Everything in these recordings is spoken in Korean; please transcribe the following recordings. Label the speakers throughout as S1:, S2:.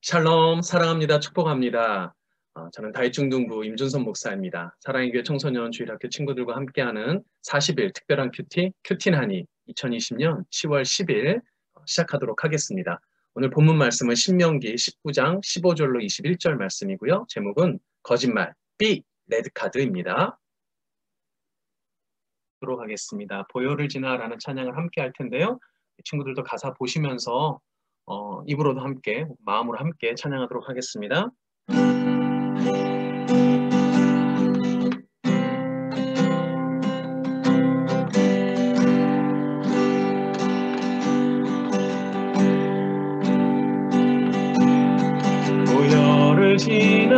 S1: 샬롬, 사랑합니다. 축복합니다. 저는 다이중동부 임준선 목사입니다. 사랑의 교회 청소년 주일학교 친구들과 함께하는 40일 특별한 큐틴하니 2020년 10월 10일 시작하도록 하겠습니다. 오늘 본문 말씀은 신명기 19장 15절로 21절 말씀이고요. 제목은 거짓말, B, 레드카드입니다. 도록 하겠습니다. 보혈을 지나라는 찬양을 함께 할 텐데요. 친구들도 가사 보시면서 입으로도 함께, 마음으로 함께 찬양하도록 하겠습니다. 보혈을 지나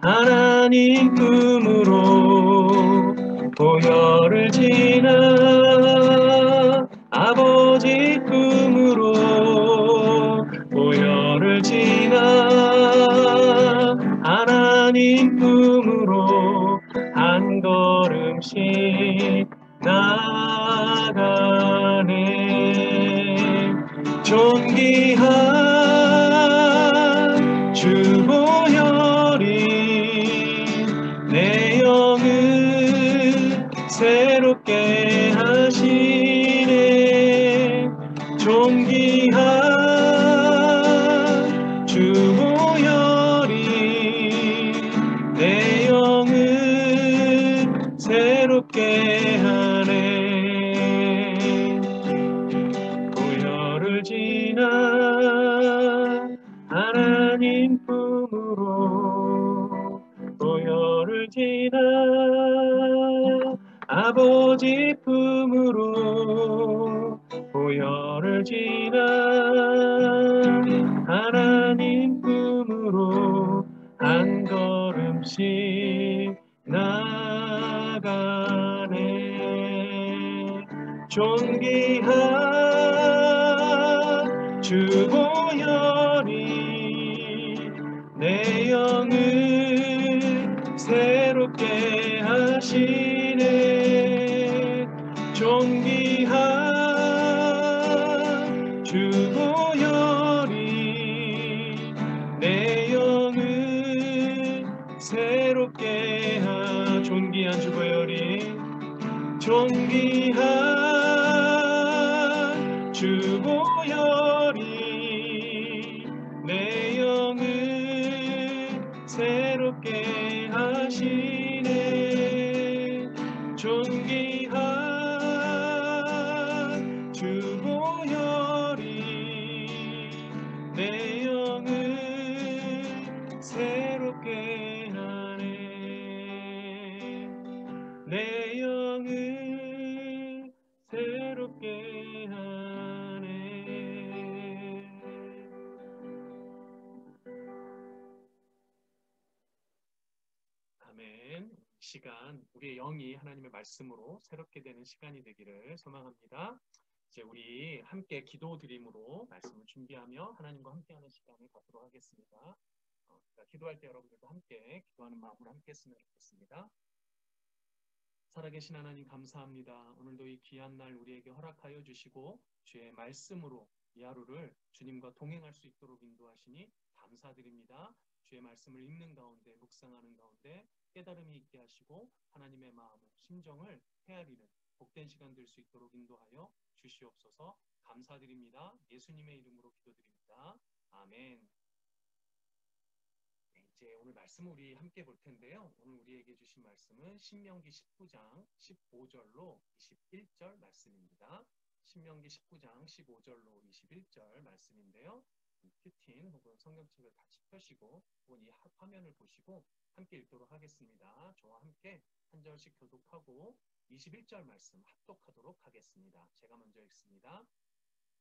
S1: 하나님 품으로 보혈을 지나 아버지 품으로 보혈을 지나 하나님 품으로 한 걸음씩 나아가네. 존귀한 주 보혈이 내 영을 새롭게 하시네. 존귀한 주 보혈이 내 영을 새롭게 하네. 보혈을 지나 하나님 품으로 보혈을 지나 아버지 품으로 보혈을 지나 하나님 품으로 한 걸음씩 나가네. 존귀한 주 보혈이 내 영을 새롭게 하시네. 존귀한 주 보혈이 내 영을 새롭게 존귀한 주 보혈이 존귀한 주 보혈이 내 영을 새롭게 하시네. 존귀한 주 보혈이 내 영을 새롭게 하네. 내 영을 새롭게 하네. 아멘. 시간, 우리의 영이 하나님의 말씀으로 새롭게 되는 시간이 되기를 소망합니다. 이제 우리 함께 기도 드림으로 말씀을 준비하며 하나님과 함께하는 시간을 갖도록 하겠습니다. 기도할 때 여러분들도 함께 기도하는 마음으로 함께 했으면 좋겠습니다. 살아계신 하나님 감사합니다. 오늘도 이 귀한 날 우리에게 허락하여 주시고 주의 말씀으로 이 하루를 주님과 동행할 수 있도록 인도하시니 감사드립니다. 주의 말씀을 읽는 가운데 묵상하는 가운데 깨달음이 있게 하시고 하나님의 마음을 심정을 헤아리는 복된 시간 될 수 있도록 인도하여 주시옵소서. 감사드립니다. 예수님의 이름으로 기도드립니다. 아멘. 이제 오늘 말씀 우리 함께 볼 텐데요. 오늘 우리에게 주신 말씀은 신명기 19장 15절로 21절 말씀입니다. 신명기 19장 15절로 21절 말씀인데요. 큐틴 혹은 성경책을 같이 펴시고 혹은 이 화면을 보시고 함께 읽도록 하겠습니다. 저와 함께 한 절씩 교독하고 21절 말씀 합독하도록 하겠습니다. 제가 먼저 읽습니다.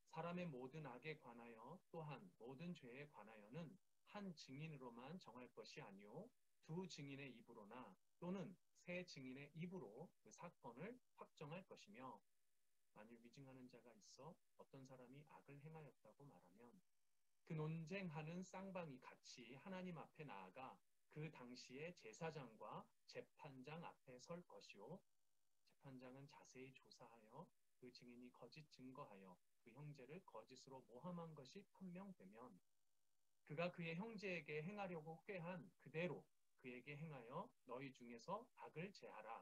S1: 사람의 모든 악에 관하여 또한 모든 죄에 관하여는 한 증인으로만 정할 것이 아니오 두 증인의 입으로나 또는 세 증인의 입으로 그 사건을 확정할 것이며 만일 위증하는 자가 있어 어떤 사람이 악을 행하였다고 말하면 그 논쟁하는 쌍방이 같이 하나님 앞에 나아가 그 당시에 제사장과 재판장 앞에 설 것이요 재판장은 자세히 조사하여 그 증인이 거짓 증거하여 그 형제를 거짓으로 모함한 것이 판명되면 그가 그의 형제에게 행하려고 꾀한 그대로 그에게 행하여 너희 중에서 악을 제하라.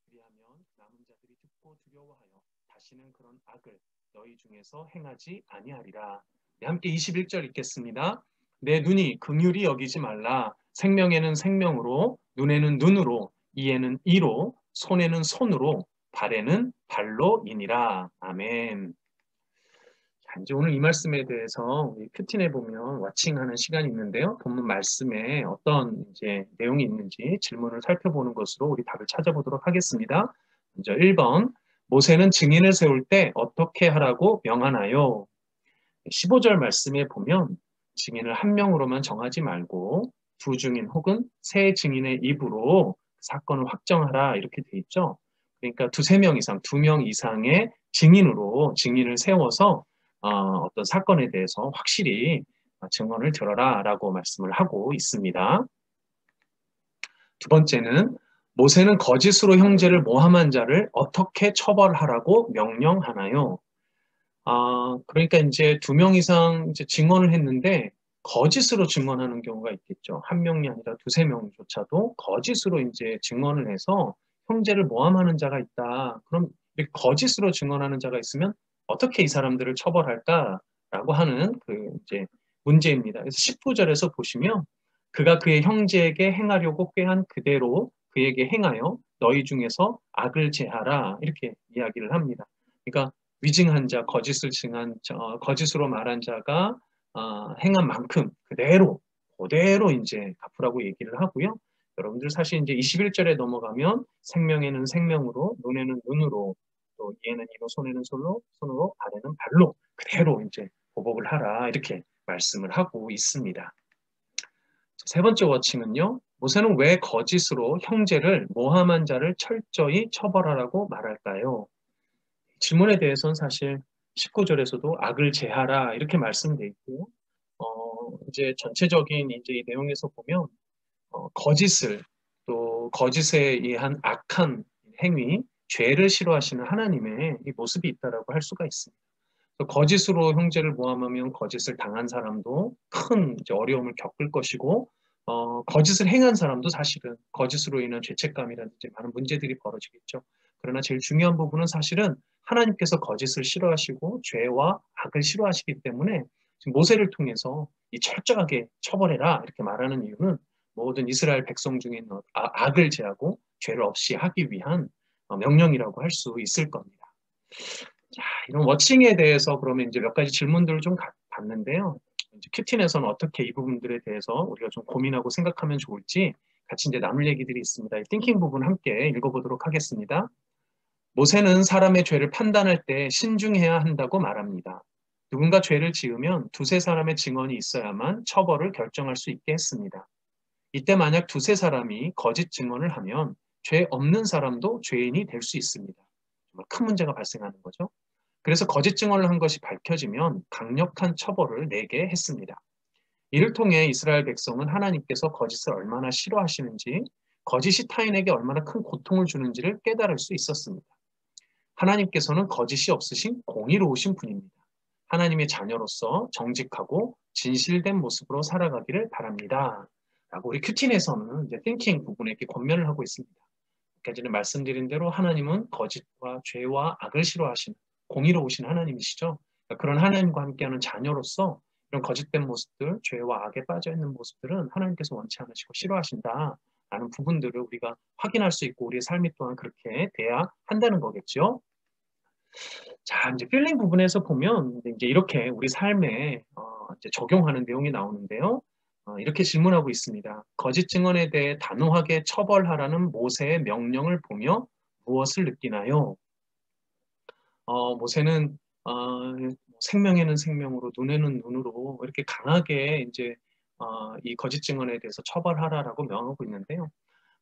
S1: 그리하면 남은 자들이 듣고 두려워하여 다시는 그런 악을 너희 중에서 행하지 아니하리라. 네, 함께 21절 읽겠습니다. 내 눈이 긍휼히 여기지 말라. 생명에는 생명으로, 눈에는 눈으로, 이에는 이로, 손에는 손으로, 발에는 발로이니라. 아멘. 자, 이제 오늘 이 말씀에 대해서 우리 큐틴에 보면 왓칭하는 시간이 있는데요. 본문 말씀에 어떤 이제 내용이 있는지 질문을 살펴보는 것으로 우리 답을 찾아보도록 하겠습니다. 먼저 1번, 모세는 증인을 세울 때 어떻게 하라고 명하나요? 15절 말씀에 보면 증인을 한 명으로만 정하지 말고 두 증인 혹은 세 증인의 입으로 사건을 확정하라 이렇게 돼 있죠. 그러니까 두세 명 이상, 두 명 이상의 증인으로 증인을 세워서 어떤 사건에 대해서 확실히 증언을 들어라 라고 말씀을 하고 있습니다. 두 번째는 모세는 거짓으로 형제를 모함한 자를 어떻게 처벌하라고 명령하나요? 그러니까 이제 두 명 이상 이제 증언을 했는데 거짓으로 증언하는 경우가 있겠죠. 한 명이 아니라 두세 명조차도 거짓으로 이제 증언을 해서 형제를 모함하는 자가 있다. 그럼 이렇게 거짓으로 증언하는 자가 있으면 어떻게 이 사람들을 처벌할까라고 하는 그 이제 문제입니다. 그래서 19절에서 보시면 그가 그의 형제에게 행하려고 꾀한 그대로 그에게 행하여 너희 중에서 악을 제하라 이렇게 이야기를 합니다. 그러니까 위증한 자, 거짓을 증한 거짓으로 말한 자가 행한 만큼 그대로 이제 갚으라고 얘기를 하고요. 여러분들 사실 이제 21절에 넘어가면 생명에는 생명으로, 눈에는 눈으로, 또 이에는 이로, 손에는 손으로, 발에는 발로 그대로 이제 보복을 하라 이렇게 말씀을 하고 있습니다. 세 번째 워칭은요. 모세는 왜 거짓으로 형제를 모함한 자를 철저히 처벌하라고 말할까요? 질문에 대해서는 사실 19절에서도 악을 제하라 이렇게 말씀되어 있고요. 이제 전체적인 이제 이 내용에서 보면 거짓을 또 거짓에 의한 악한 행위, 죄를 싫어하시는 하나님의 이 모습이 있다라고 할 수가 있습니다. 거짓으로 형제를 모함하면 거짓을 당한 사람도 큰 이제 어려움을 겪을 것이고 거짓을 행한 사람도 사실은 거짓으로 인한 죄책감이라든지 많은 문제들이 벌어지겠죠. 그러나 제일 중요한 부분은 사실은 하나님께서 거짓을 싫어하시고 죄와 악을 싫어하시기 때문에 지금 모세를 통해서 이 철저하게 처벌해라 이렇게 말하는 이유는 모든 이스라엘 백성 중에 있는 악을 제하고 죄를 없이 하기 위한 명령이라고 할 수 있을 겁니다. 자, 이런 워칭에 대해서 그러면 이제 몇 가지 질문들을 좀 봤는데요. 이제 큐틴에서는 어떻게 이 부분들에 대해서 우리가 좀 고민하고 생각하면 좋을지 같이 이제 나눌 얘기들이 있습니다. 이 띵킹 부분 함께 읽어보도록 하겠습니다. 모세는 사람의 죄를 판단할 때 신중해야 한다고 말합니다. 누군가 죄를 지으면 두세 사람의 증언이 있어야만 처벌을 결정할 수 있게 했습니다. 이때 만약 두세 사람이 거짓 증언을 하면 죄 없는 사람도 죄인이 될 수 있습니다. 정말 큰 문제가 발생하는 거죠. 그래서 거짓 증언을 한 것이 밝혀지면 강력한 처벌을 내게 했습니다. 이를 통해 이스라엘 백성은 하나님께서 거짓을 얼마나 싫어하시는지, 거짓이 타인에게 얼마나 큰 고통을 주는지를 깨달을 수 있었습니다. 하나님께서는 거짓이 없으신 공의로우신 분입니다. 하나님의 자녀로서 정직하고 진실된 모습으로 살아가기를 바랍니다. 라고 우리 큐틴에서는 이제 띵킹 부분에 이렇게 권면을 하고 있습니다. 여기까지는 말씀드린 대로 하나님은 거짓과 죄와 악을 싫어하시는 공의로우신 하나님이시죠. 그런 하나님과 함께하는 자녀로서 이런 거짓된 모습들, 죄와 악에 빠져있는 모습들은 하나님께서 원치 않으시고 싫어하신다라는 부분들을 우리가 확인할 수 있고 우리의 삶이 또한 그렇게 돼야 한다는 거겠죠. 자, 이제 필링 부분에서 보면 이제 이렇게 우리 삶에 이제 적용하는 내용이 나오는데요. 이렇게 질문하고 있습니다. 거짓 증언에 대해 단호하게 처벌하라는 모세의 명령을 보며 무엇을 느끼나요? 모세는 생명에는 생명으로, 눈에는 눈으로 이렇게 강하게 이제 이 거짓 증언에 대해서 처벌하라라고 명하고 있는데요.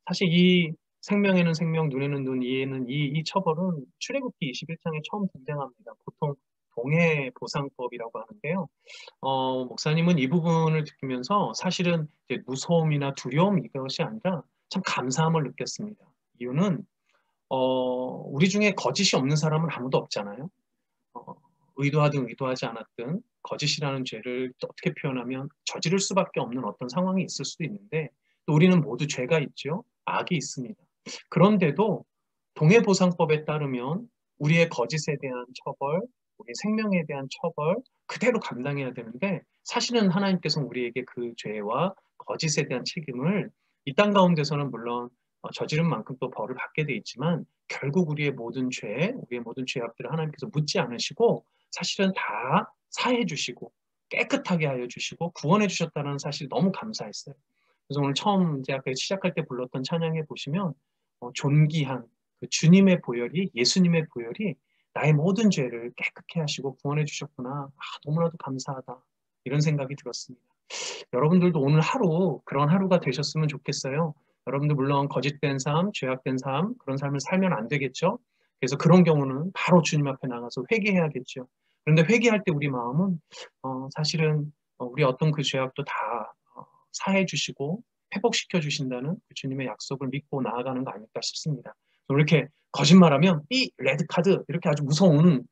S1: 사실 이 생명에는 생명, 눈에는 눈, 이에는 이 처벌은 출애굽기 21장에 처음 등장합니다. 보통 동해 보상법이라고 하는데요. 목사님은 이 부분을 듣면서 사실은 이제 무서움이나 두려움 이것이 아니라 참 감사함을 느꼈습니다. 이유는 우리 중에 거짓이 없는 사람은 아무도 없잖아요. 의도하든 의도하지 않았든 거짓이라는 죄를 어떻게 표현하면 저지를 수밖에 없는 어떤 상황이 있을 수도 있는데 또 우리는 모두 죄가 있죠. 악이 있습니다. 그런데도 동해보상법에 따르면 우리의 거짓에 대한 처벌, 우리의 생명에 대한 처벌 그대로 감당해야 되는데 사실은 하나님께서는 우리에게 그 죄와 거짓에 대한 책임을 이 땅 가운데서는 물론 저지른 만큼 또 벌을 받게 돼 있지만 결국 우리의 모든 죄, 우리의 모든 죄악들을 하나님께서 묻지 않으시고 사실은 다 사해 주시고 깨끗하게 하여 주시고 구원해 주셨다는 사실이 너무 감사했어요. 그래서 오늘 처음 이제 아까 시작할 때 불렀던 찬양에 보시면 존귀한 그 주님의 보혈이 예수님의 보혈이 나의 모든 죄를 깨끗게 하시고 구원해 주셨구나. 너무나도 감사하다. 이런 생각이 들었습니다. 여러분들도 오늘 하루 그런 하루가 되셨으면 좋겠어요. 여러분들 물론 거짓된 삶, 죄악된 삶, 그런 삶을 살면 안 되겠죠. 그래서 그런 경우는 바로 주님 앞에 나가서 회개해야겠죠. 그런데 회개할 때 우리 마음은 사실은 우리 어떤 그 죄악도 다 사해 주시고 회복시켜 주신다는 그 주님의 약속을 믿고 나아가는 거 아닐까 싶습니다. 이렇게 거짓말하면 이 레드카드 이렇게 아주 무서운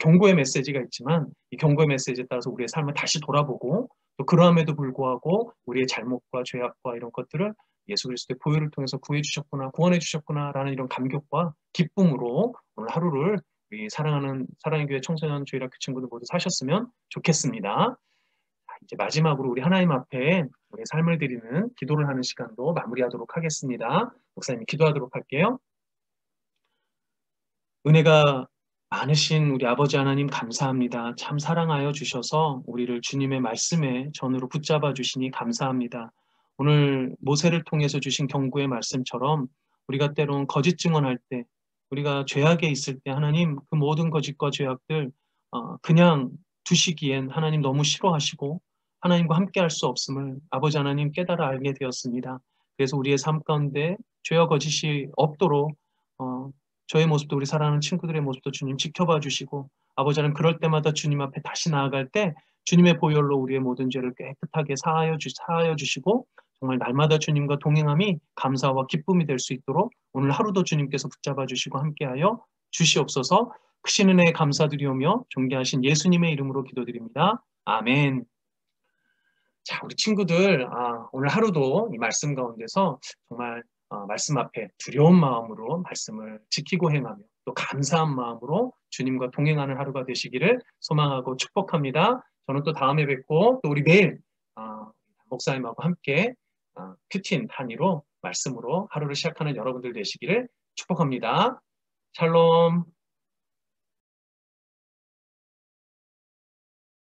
S1: 경고의 메시지가 있지만 이 경고의 메시지에 따라서 우리의 삶을 다시 돌아보고 또 그러함에도 불구하고 우리의 잘못과 죄악과 이런 것들을 예수 그리스도의 보혈을 통해서 구해 주셨구나, 구원해 주셨구나라는 이런 감격과 기쁨으로 오늘 하루를 우리 사랑하는 사랑의 교회 청소년 주일학교 친구들 모두 사셨으면 좋겠습니다. 이제 마지막으로 우리 하나님 앞에 우리의 삶을 드리는 기도를 하는 시간도 마무리하도록 하겠습니다. 목사님이 기도하도록 할게요. 은혜가 많으신 우리 아버지 하나님 감사합니다. 참 사랑하여 주셔서 우리를 주님의 말씀에 전으로 붙잡아 주시니 감사합니다. 오늘 모세를 통해서 주신 경고의 말씀처럼 우리가 때론 거짓 증언할 때 우리가 죄악에 있을 때 하나님 그 모든 거짓과 죄악들 그냥 두시기엔 하나님 너무 싫어하시고 하나님과 함께 할 수 없음을 아버지 하나님 깨달아 알게 되었습니다. 그래서 우리의 삶 가운데 죄와 거짓이 없도록 저의 모습도 우리 사랑하는 친구들의 모습도 주님 지켜봐 주시고 아버지 하나님 그럴 때마다 주님 앞에 다시 나아갈 때 주님의 보혈로 우리의 모든 죄를 깨끗하게 사하여 주시고 정말 날마다 주님과 동행함이 감사와 기쁨이 될 수 있도록 오늘 하루도 주님께서 붙잡아 주시고 함께하여 주시옵소서. 크신 은혜에 감사드리오며 존귀하신 예수님의 이름으로 기도드립니다. 아멘. 자, 우리 친구들 오늘 하루도 이 말씀 가운데서 정말 말씀 앞에 두려운 마음으로 말씀을 지키고 행하며 또 감사한 마음으로 주님과 동행하는 하루가 되시기를 소망하고 축복합니다. 저는 또 다음에 뵙고 또 우리 내일 목사님하고 함께 큐틴 단위로 말씀으로 하루를 시작하는 여러분들 되시기를 축복합니다. 샬롬.